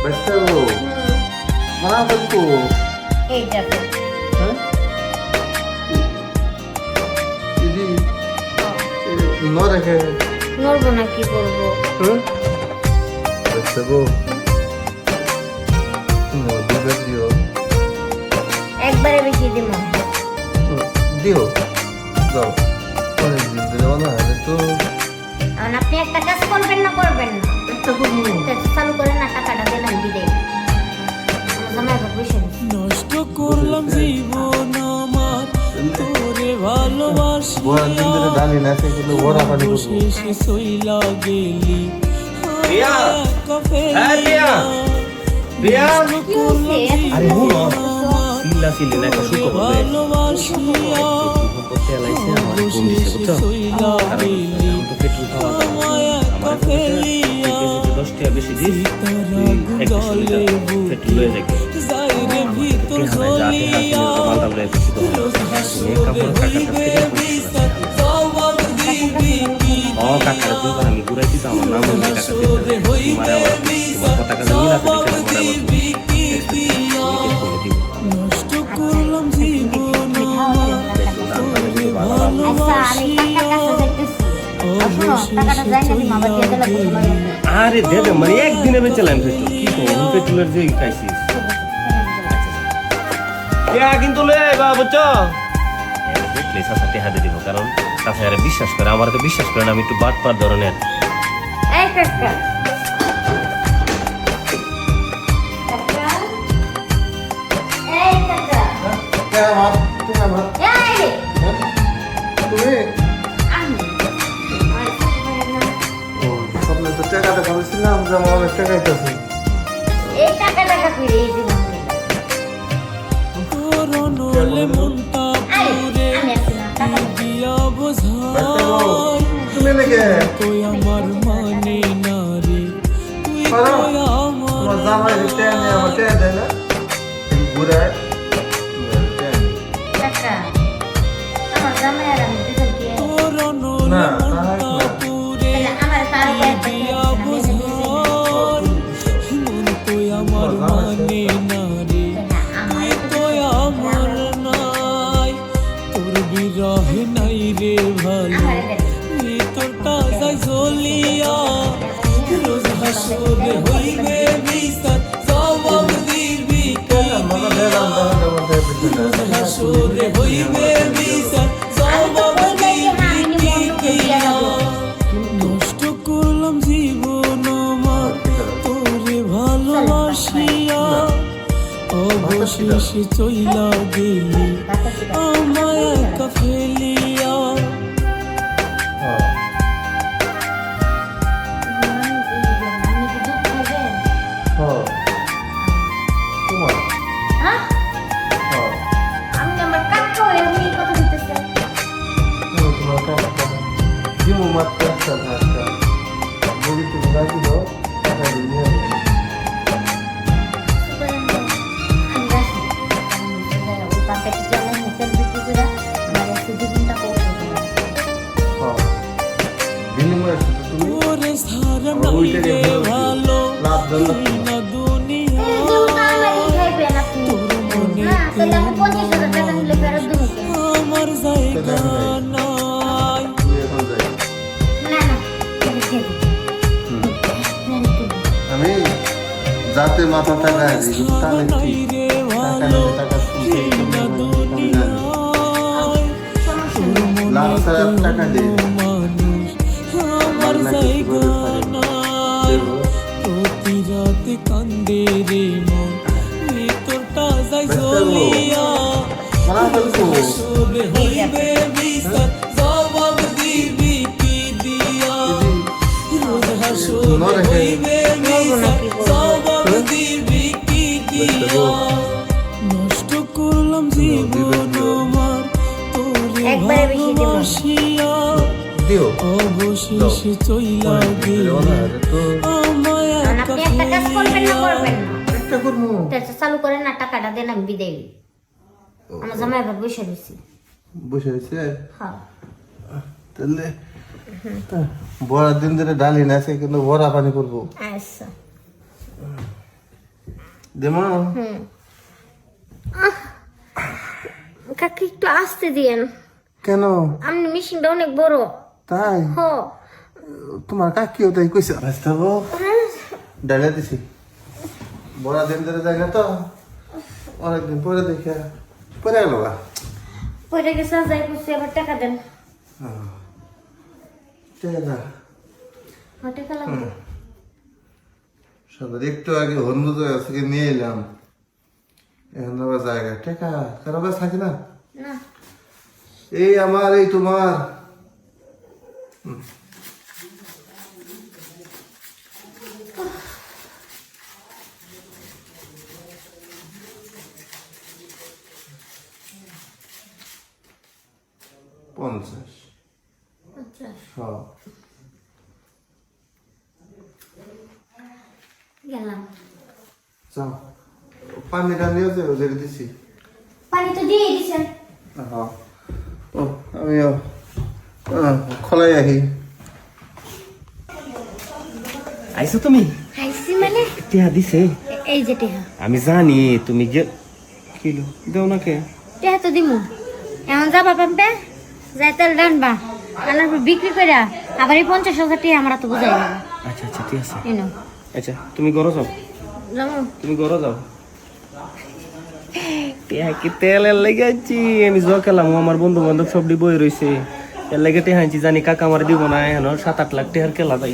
Vegetable. Mana aku? এই দেখো Hah? Ini no reke. নড়বো না কি করবো Hah? Vegetable. No, dio. একবারে বেশি দিব Dio. Go. Pone dindre bana है तो কারণ আপনি একটা কাজ করবেন না একটা করবো। চালু করেন না টাকাটা দেন আমি বিদায় আমার জামাই বাবা বসে নষ্ট করলাম জীবন আমার তোরে ভালোবাসি বড় দিনরে ডালি না সে কিন্তু বড় পানি করবো। শেষে সইলা গেলি রিয়া! হ্যাঁ, রিয়া! রিয়া! কি হচ্ছে আরে হুনো সিল্লা সিল্লি না একটা শুকো বলে ভালোবাসিয়া করতে লাইছে আমার ফোন দিছে বুঝছো সইলা গেলি এখন তো পেট্রোল খাওয়া আমার ফেলিয়া 10 টাকা বেশি দিস এক লিটার পেট্রোল লয়ে যাবে যাইরে ভিতর জ্বলিয়া মালটা লয়ে খুশি তো এই কাপড় ও কাকার দুবার আমি ঘুরাইছি তো আমার নাম হলো কাকা মারা তোমার টাকা জানি না তো নষ্ট করলাম জীবন আচ্ছা আমি টাকার কাছে যাইতেছি টাকাটা যাই না তুমি আবার দিয়ে দিলে তোমার আরে দে দে মানে একদিনে বেচলাম পেট্রোল কি করব পেট্রোলের যে খাইছিস কে কিন্তু লয়ে আইবা বুঝছো দেখলে সাথে হাতে দিব কারণ তাছাড়া বিশ্বাস করে আমার তো বিশ্বাস করে না আমি একটু বাটপার ধরনের এই কাকা কাকা এই কাকা কে আমার তুমি আমার এই তুমি আমি ও সবলে তো টাকাটা খাবেছিলাম যে আমার অনেক টাকা আইতাছে। এই টাকাটা কইরে এই জীবন করনলে মনটা পুরে আমি আছি না টাকা দিয়া বোঝাই তুমি নাকি তুই আমার মানে না রে তুই পারো? তুই তোমার আমার জামাই রিটার্ন আমার টাকা দেয় না ঘুরায় টাকা আমার জামাই আর আমি দুজন কি করনলে না, মনটা না। পুরে আমার তার দিয়া বোঝাই মন তুই আমার মানে না রে তুই তুই আমার নাই তোর বিরহে নাই রে ভালো ভিতরটা যাই জ্বলিয়া রোজ হাসরে হইবে বিচার জবাব দিবি কি রোজ হাসরে হইবে বিচার জবাব দিবি কি দিয়া নষ্ট করলাম জীবন আমার তোরে ভালোবাসিয়া অবশেষে চইলা গেলি আমায় একা ফেলিয়া আমি আমার কাকা এমনি কথা দিতেছে আমি রাখি ওই পাকেটে গেলে মুখের বিক্রি করে আমার জীবনটা তোরে সারা নাই রে ভালো না দুনিয়া তোর মনে আমার জায়গা নাই আমি যাতে মাথা টাকা সারা নাই রে ভালো না দুনিয়া তোর মনে টাকা দিয়ে মানুষ আমার জায়গা নাই প্রতি রাতে কান্দে রে মন ভিতরটা যাই জ্বলিয়া সবে হইবে বিচার জবাব দিবি কি দিয়া রোজ হাসরে হইবে বিচার জবাব দিবি কি দিয়া নষ্ট করলাম জীবন আমার তোরে একবারে বেশি দিব। ভালোবাসিয়া দিও অবশেষে চইলা গেলি আমায় একা আপনি একটা কাজ করবেন না একটা করবো চালু করেন না টাকাটা দেন আমি বিদায় আমার জামাই বাবা বসে রয়েছি বসে রয়েছে হ্যাঁ তাহলে বড় দিন ধরে ডালি না সে কিন্তু বড়া পানি করবো আচ্ছা দেমো কাকি একটু আসতে দিয়েন, কেন আপনি মেশিনটা অনেক বড়। তাই হ তোমার কাকিও তাই কইছে রাস্তা গো ডালে দিছি বড় দিন ধরে জায়গা তো অনেকদিন পরে দেখে পরে গেল গা পয়টা গেছে যাই করছি, আবার টাকা দেন। টাকা টাকা লাগবে। সকালে একটু আগে হরমুজ থেকে নিয়ে এলাম, এখন আবার জায়গা টাকা কারো কাছে থাকে না। না এই আমার এই তোমার পঞ্চাশ আচ্ছা হ্যাঁ গেলাম। যাও পানিটা নিয়ে যাও যেটা দিছি। পানি তো দিয়ে দিছেন। হ্যাঁ ও আমিও খোলাই আহি। আইছো তুমি? খাইছি মানে টিয়া দিছে? এই যে টেহা। আমি জানি তুমি যে কিলো দেও না কে? টেহা তো দিমু। এখন যাবা পাম্পে, যাই তেল ডানবা, আনার পর বিক্রি করে আবার এই 50,000 টাকা আমরা তো বুঝাই যাবো। আচ্ছা আচ্ছা ঠিক আছে। এনো আচ্ছা তুমি ঘরে যাও, যাবো। তুমি ঘরে যাও। টিয়া কি তেলের লেগে আছি আমি জ খেলাম, আমার বন্ধু বান্ধব সব বই রয়েছে এর লেগে টেহা আনছি, জানি কাকা আমার দিব না এখন 7-8 লাখ টেহার খেলা তাই